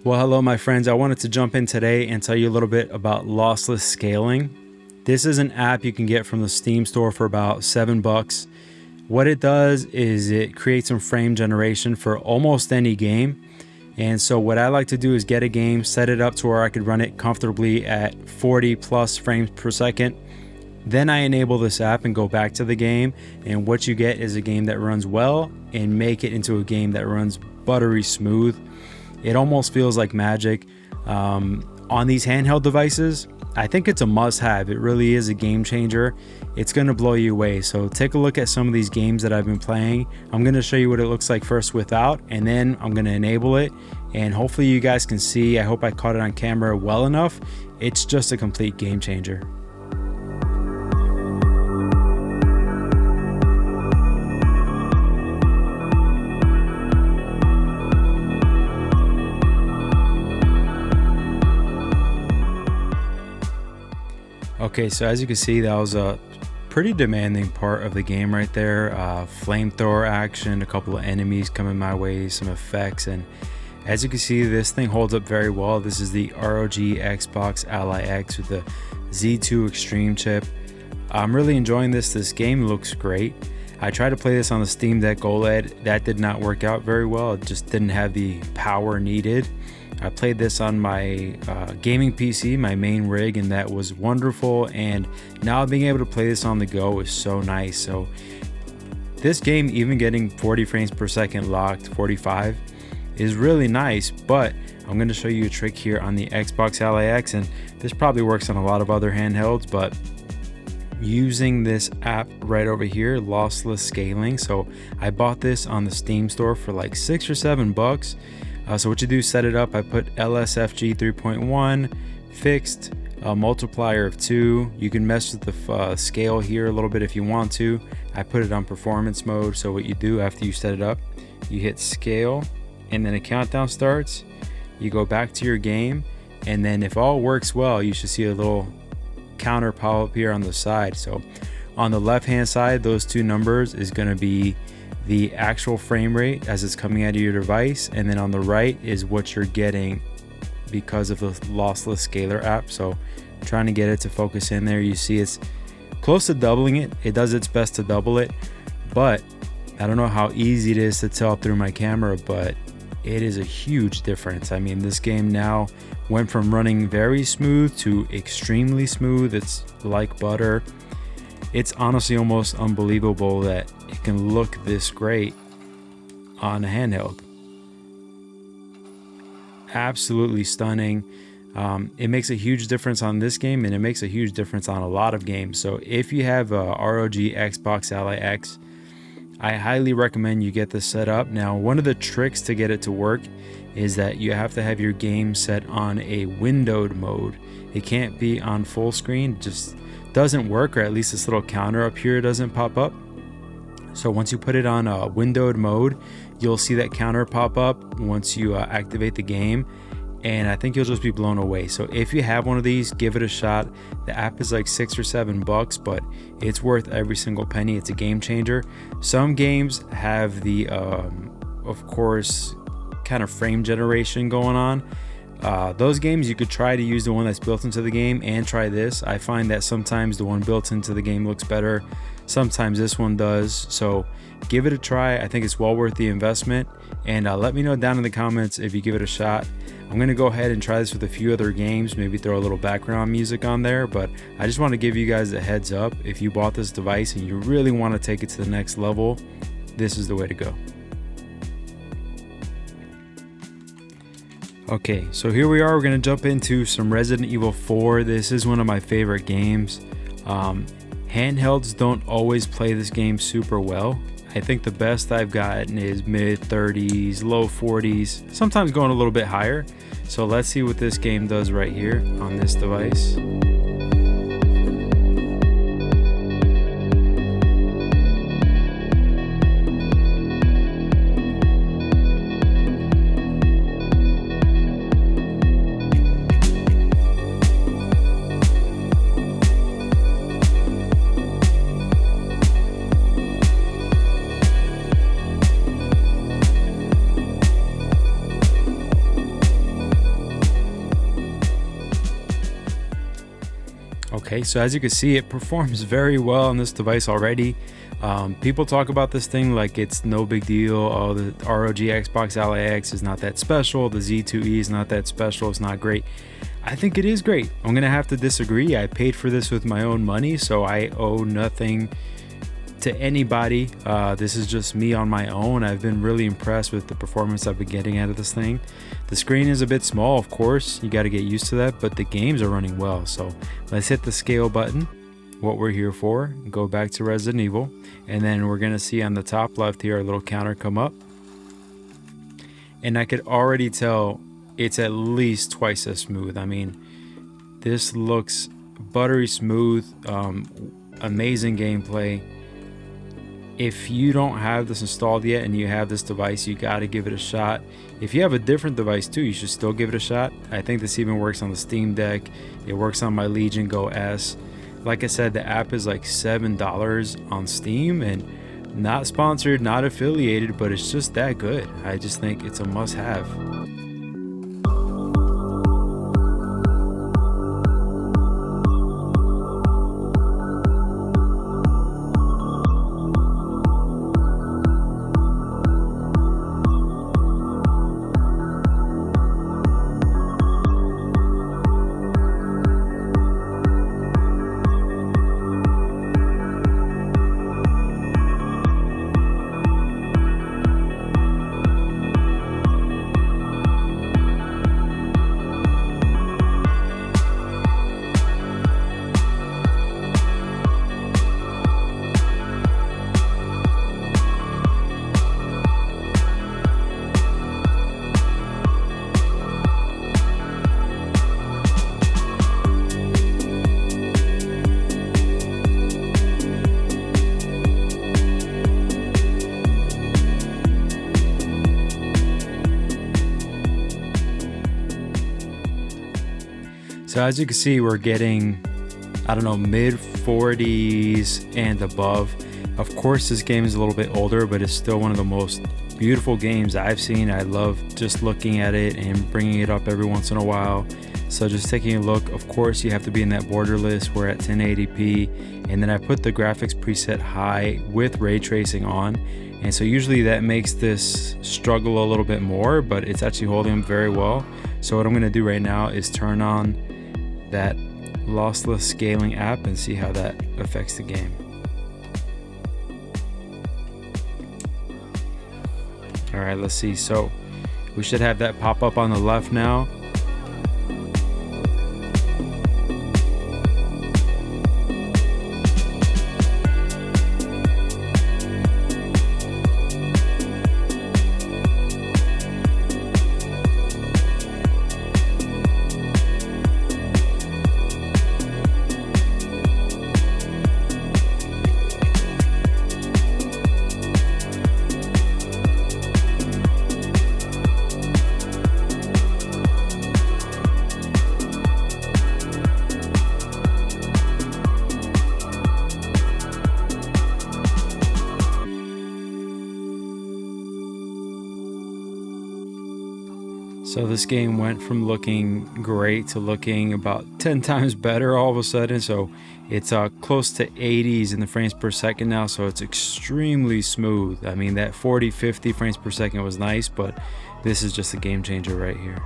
Well, hello my friends. I wanted to jump in today and tell you a little bit about lossless scaling. This is an app you can get from the Steam store for about $7. What it does is it creates some frame generation for almost any game. And so what I like to do is get a game, set it up to where I could run it comfortably at 40 plus frames per second. Then I enable this app and go back to the game, and what you get is a game that runs well and make it into a game that runs buttery smooth. It almost feels like magic. On these handheld devices, I think it's a must-have. It really is a game changer. It's going to blow you away. So take a look at some of these games that I've been playing. I'm going to show you what it looks like first without, and then I'm going to enable it. And hopefully you guys can see. I hope I caught it on camera well enough. It's just a complete game changer. Okay, so as you can see, that was a pretty demanding part of the game right there. Flamethrower action, a couple of enemies coming my way, some effects, and as you can see, this thing holds up very well. This is the ROG Xbox Ally X with the Z2 Extreme chip. I'm really enjoying this. This game looks great. I tried to play this on the Steam Deck OLED. That did not work out very well. It just didn't have the power needed. I played this on my gaming PC, my main rig, and that was wonderful. And now being able to play this on the go is so nice. So this game, even getting 40 frames per second locked, 45, is really nice. But I'm going to show you a trick here on the Xbox Ally X, and this probably works on a lot of other handhelds, but using this app right over here, lossless scaling. So I bought this on the Steam store for like $6 or $7. So what you do, set it up. I put LSFG 3.1 fixed, a multiplier of 2. You can mess with the scale here a little bit if you want to. I put it on performance mode. So what you do after you set it up, you hit scale, and then a countdown starts. You go back to your game, and then if all works well, you should see a little counter pop up here on the side. So on the left hand side, those two numbers is going to be the actual frame rate as it's coming out of your device, and then on the right is what you're getting because of the lossless scaler app. So I'm trying to get it to focus in there. You see it's close to doubling it. It does its best to double it, but I don't know how easy it is to tell through my camera, but it is a huge difference. I mean, this game now went from running very smooth to extremely smooth. It's like butter. It's honestly almost unbelievable that it can look this great on a handheld. Absolutely stunning. It makes a huge difference on this game, and it makes a huge difference on a lot of games. So if you have a ROG Xbox Ally X, I highly recommend you get this set up. Now, one of the tricks to get it to work is that you have to have your game set on a windowed mode. It can't be on full screen. It just doesn't work, or at least this little counter up here doesn't pop up. So once you put it on a windowed mode, you'll see that counter pop up once you activate the game, and I think you'll just be blown away. So if you have one of these, give it a shot. The app is like $6 or $7, but it's worth every single penny. It's a game changer. Some games have the of course kind of frame generation going on. Those games, you could try to use the one that's built into the game and try this. I find that sometimes the one built into the game looks better, sometimes this one does. So give it a try. I think it's well worth the investment, and let me know down in the comments if you give it a shot. I'm going to go ahead and try this with a few other games, maybe throw a little background music on there, but I just want to give you guys a heads up. If you bought this device and you really want to take it to the next level, this is the way to go. Okay, so here we are. We're going to jump into some Resident Evil 4. This is one of my favorite games. Handhelds don't always play this game super well. I think the best I've gotten is mid 30s, low 40s, sometimes going a little bit higher. So let's see what this game does right here on this device. Okay, so as you can see, it performs very well on this device already. People talk about this thing like it's no big deal. Oh, the ROG Xbox Ally X is not that special. The Z2E is not that special. It's not great. I think it is great. I'm gonna have to disagree. I paid for this with my own money, so I owe nothing to anybody. This is just me on my own. I've been really impressed with the performance I've been getting out of this thing. The screen is a bit small, of course, you got to get used to that, but the games are running well. So let's hit the scale button, what we're here for, go back to Resident Evil, and then we're gonna see on the top left here a little counter come up, and I could already tell it's at least twice as smooth. I mean, this looks buttery smooth, amazing gameplay. If you don't have this installed yet and you have this device, you got to give it a shot. If you have a different device too, you should still give it a shot. I think this even works on the Steam Deck. It works on my Legion Go S. Like I said, the app is like $7 on Steam, and not sponsored, not affiliated, but it's just that good. I just think it's a must-have. So as you can see, we're getting, I don't know, mid 40s and above. Of course, this game is a little bit older, but it's still one of the most beautiful games I've seen. I love just looking at it and bringing it up every once in a while. So just taking a look, of course, you have to be in that borderless. We're at 1080p, and then I put the graphics preset high with ray tracing on. And so usually that makes this struggle a little bit more, but it's actually holding up very well. So what I'm gonna do right now is turn on that lossless scaling app and see how that affects the game. All right, let's see. So we should have that pop up on the left now. So this game went from looking great to looking about 10 times better all of a sudden. So it's close to 80s in the frames per second now, so it's extremely smooth. I mean, that 40-50 frames per second was nice, but this is just a game changer right here.